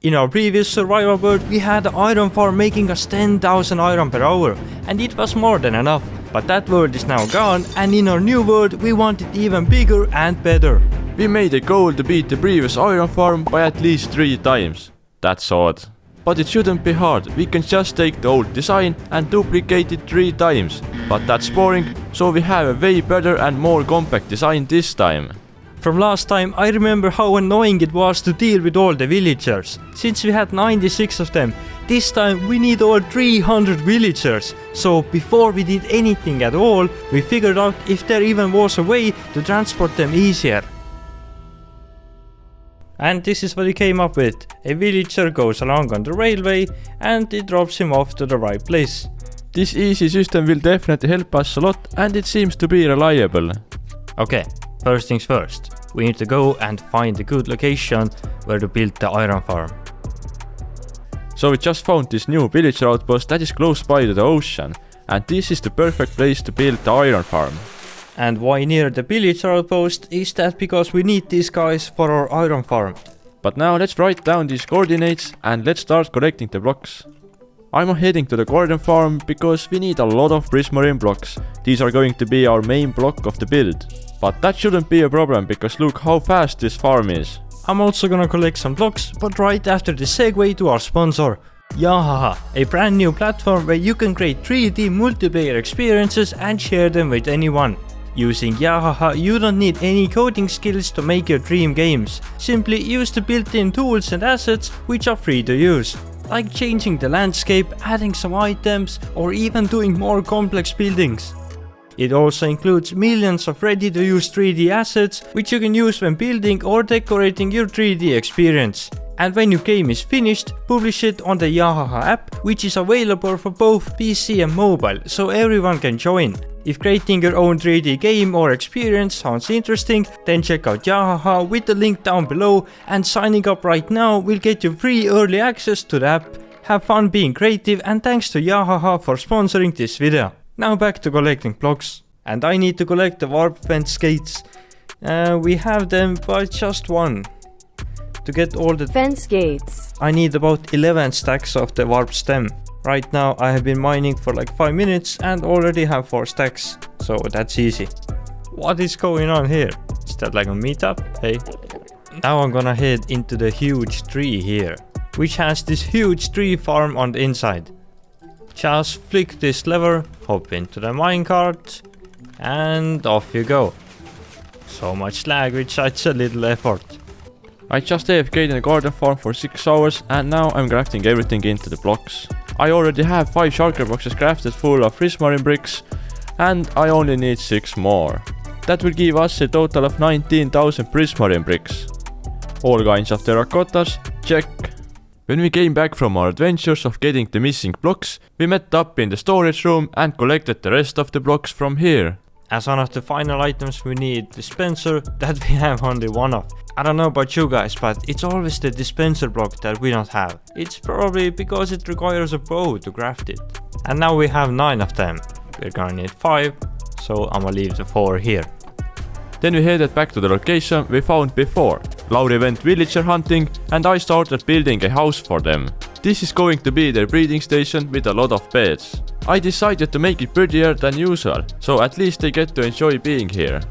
In our previous survival world, we had an iron farm making us 10,000 iron per hour, and it was more than enough. But that world is now gone, and in our new world we want it even bigger and better. We made a goal to beat the previous iron farm by at least 3 times. That's odd. But it shouldn't be hard, we can just take the old design and duplicate it 3 times. But that's boring, so we have a way better and more compact design this time. From last time, I remember how annoying it was to deal with all the villagers. Since we had 96 of them, this time we need over 300 villagers. So before we did anything at all, we figured out if there even was a way to transport them easier. And this is what we came up with. A villager goes along on the railway and it drops him off to the right place. This easy system will definitely help us a lot and it seems to be reliable. Okay. First things first, we need to go and find a good location where to build the iron farm. So we just found this new villager outpost that is close by to the ocean, and this is the perfect place to build the iron farm. And why near the villager outpost is that because we need these guys for our iron farm. But now let's write down these coordinates and let's start collecting the blocks. I'm heading to the garden farm because we need a lot of prismarine blocks. These are going to be our main block of the build. But that shouldn't be a problem because look how fast this farm is. I'm also gonna collect some blocks, but right after the segue to our sponsor. Yahaha, a brand new platform where you can create 3D multiplayer experiences and share them with anyone. Using Yahaha, you don't need any coding skills to make your dream games. Simply use the built-in tools and assets which are free to use. Like changing the landscape, adding some items, or even doing more complex buildings. It also includes millions of ready-to-use 3D assets which you can use when building or decorating your 3D experience. And when your game is finished, publish it on the Yahaha app, which is available for both PC and mobile, so everyone can join. If creating your own 3D game or experience sounds interesting, then check out Yahaha with the link down below, and signing up right now will get you free early access to the app. Have fun being creative, and thanks to Yahaha for sponsoring this video. Now back to collecting blocks. And I need to collect the warp fence gates. We have them but just one. To get all the fence gates, I need about 11 stacks of the warp stem. Right now I have been mining for like 5 minutes and already have 4 stacks. So that's easy. What is going on here? Is that like a meetup? Hey. Now I'm gonna head into the huge tree here, which has this huge tree farm on the inside. Just flick this lever, hop into the minecart, and off you go. So much lag with such a little effort. I just AFK'd in the garden farm for 6 hours and now I'm crafting everything into the blocks. I already have 5 shulker boxes crafted full of prismarine bricks and I only need 6 more. That will give us a total of 19,000 prismarine bricks. All kinds of terracottas, check. When we came back from our adventures of getting the missing blocks, we met up in the storage room and collected the rest of the blocks from here. As one of the final items we need dispenser that we have only one of. I don't know about you guys, but it's always the dispenser block that we don't have. It's probably because it requires a bow to craft it. And now we have 9 of them. We're gonna need 5, so I'm gonna leave the 4 here. Then we headed back to the location we found before. Lauri went villager hunting and I started building a house for them. This is going to be their breeding station with a lot of beds. I decided to make it prettier than usual, so at least they get to enjoy being here.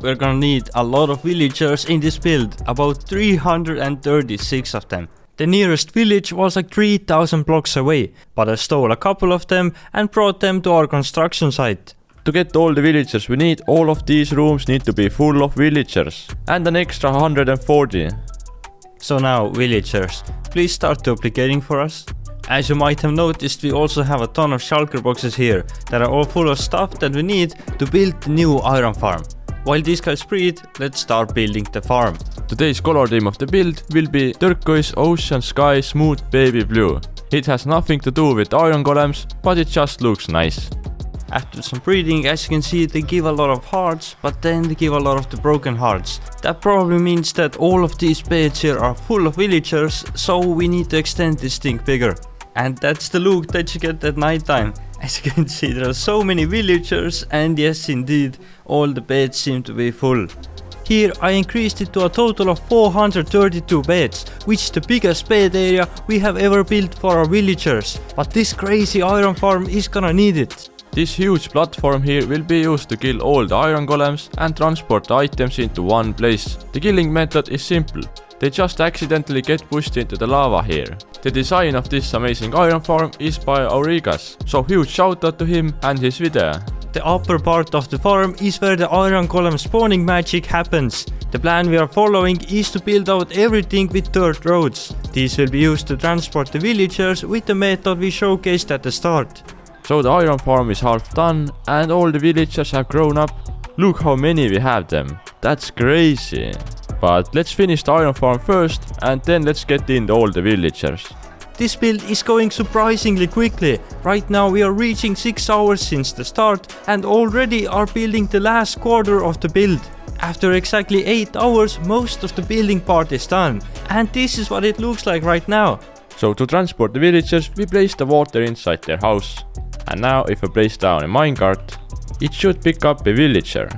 We're gonna need a lot of villagers in this build, about 336 of them. The nearest village was like 3000 blocks away, but I stole a couple of them and brought them to our construction site. To get all the villagers we need, all of these rooms need to be full of villagers. And an extra 140. So now, villagers, please start duplicating for us. As you might have noticed, we also have a ton of shulker boxes here that are all full of stuff that we need to build the new iron farm. While these guys breed, let's start building the farm. Today's color theme of the build will be turquoise, ocean, sky, smooth, baby blue. It has nothing to do with iron golems, but it just looks nice. After some breeding, as you can see, they give a lot of hearts, but then they give a lot of the broken hearts. That probably means that all of these beds here are full of villagers, so we need to extend this thing bigger. And that's the look that you get at night time. As you can see, there are so many villagers, and yes indeed, all the beds seem to be full. Here I increased it to a total of 432 beds, which is the biggest bed area we have ever built for our villagers. But this crazy iron farm is gonna need it. This huge platform here will be used to kill all the iron golems and transport the items into one place. The killing method is simple. They just accidentally get pushed into the lava here. The design of this amazing iron farm is by Aurigas, so huge shout out to him and his video. The upper part of the farm is where the iron golem spawning magic happens. The plan we are following is to build out everything with dirt roads. These will be used to transport the villagers with the method we showcased at the start. So the iron farm is half done and all the villagers have grown up. Look how many we have them. That's crazy. But let's finish the iron farm first and then let's get in all the villagers. This build is going surprisingly quickly. Right now we are reaching 6 hours since the start and already are building the last quarter of the build. After exactly 8 hours, most of the building part is done. And this is what it looks like right now. So to transport the villagers, we place the water inside their house. And now if I place down a minecart, it should pick up a villager.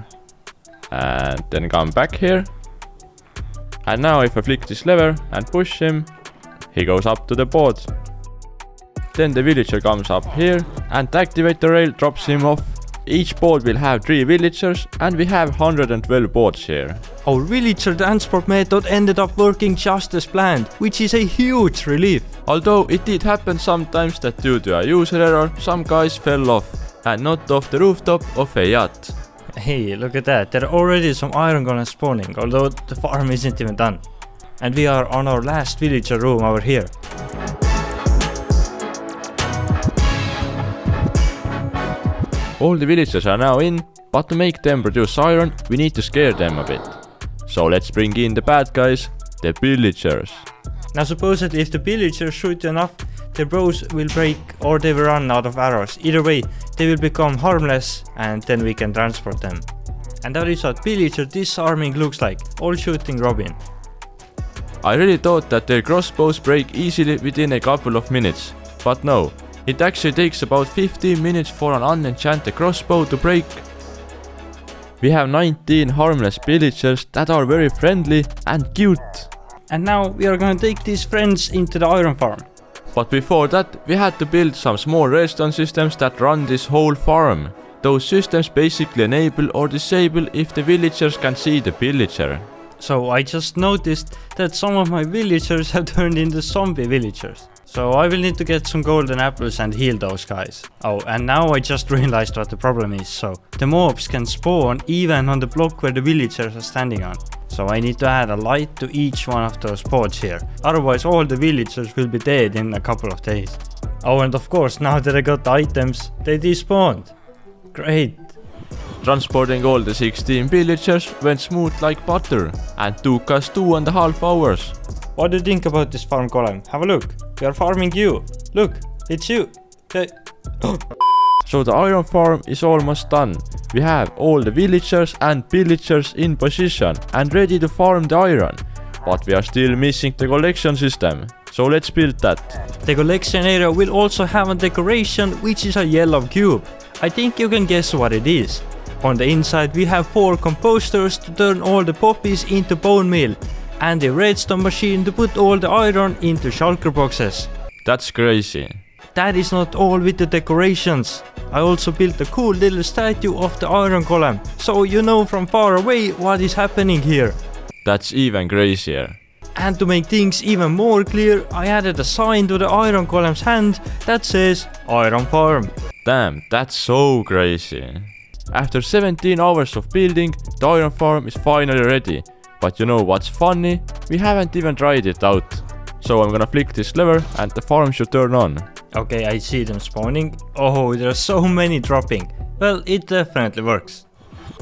And then come back here. And now if I flick this lever and push him, he goes up to the board. Then the villager comes up here and to activate the rail drops him off. Each board will have 3 villagers and we have 112 boards here. Our villager transport method ended up working just as planned, which is a huge relief. Although it did happen sometimes that due to a user error, some guys fell off and not off the rooftop of a yacht. Hey, look at that, there are already some iron golems spawning, although the farm isn't even done. And we are on our last villager room over here. All the villagers are now in, but to make them produce iron, we need to scare them a bit. So let's bring in the bad guys, the villagers. Now supposedly if the villagers shoot enough, their bows will break or they will run out of arrows. Either way, they will become harmless and then we can transport them. And that is what villager disarming looks like, all shooting Robin. I really thought that their crossbows break easily within a couple of minutes, but no. It actually takes about 15 minutes for an unenchanted crossbow to break. We have 19 harmless villagers that are very friendly and cute. And now we are gonna take these friends into the iron farm. But before that, we had to build some small redstone systems that run this whole farm. Those systems basically enable or disable if the villagers can see the villager. So I just noticed that some of my villagers have turned into zombie villagers. So I will need to get some golden apples and heal those guys. Oh, and now I just realized what the problem is. So the mobs can spawn even on the block where the villagers are standing on. So I need to add a light to each one of those pods here. Otherwise all the villagers will be dead in a couple of days. Oh, and of course now that I got the items, they despawned. Great. Transporting all the 16 villagers went smooth like butter and took us 2.5 hours. What do you think about this farm golem? Have a look. We are farming you. Look, it's you. So the iron farm is almost done. We have all the villagers and pillagers in position and ready to farm the iron. But we are still missing the collection system. So let's build that. The collection area will also have a decoration which is a yellow cube. I think you can guess what it is. On the inside we have 4 composters to turn all the poppies into bone meal. And a redstone machine to put all the iron into shulker boxes. That's crazy. That is not all with the decorations. I also built a cool little statue of the iron golem, so you know from far away what is happening here. That's even crazier. And to make things even more clear, I added a sign to the iron golem's hand that says Iron Farm. Damn, that's so crazy. After 17 hours of building, the iron farm is finally ready. But you know what's funny? We haven't even tried it out. So I'm gonna flick this lever and the farm should turn on. Okay, I see them spawning. Oh, there are so many dropping. Well, it definitely works.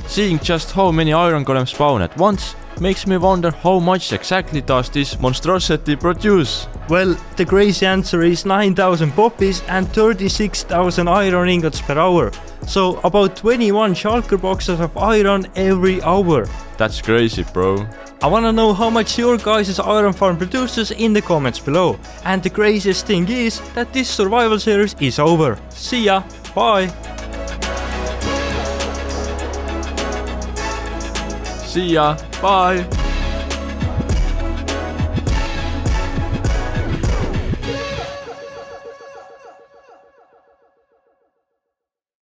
Seeing just how many iron golems spawn at once makes me wonder how much exactly does this monstrosity produce? Well, the crazy answer is 9,000 poppies and 36,000 iron ingots per hour. So about 21 shulker boxes of iron every hour. That's crazy, bro. I wanna know how much your guys' iron farm produces in the comments below. And the craziest thing is that this survival series is over. See ya, bye! See ya, bye!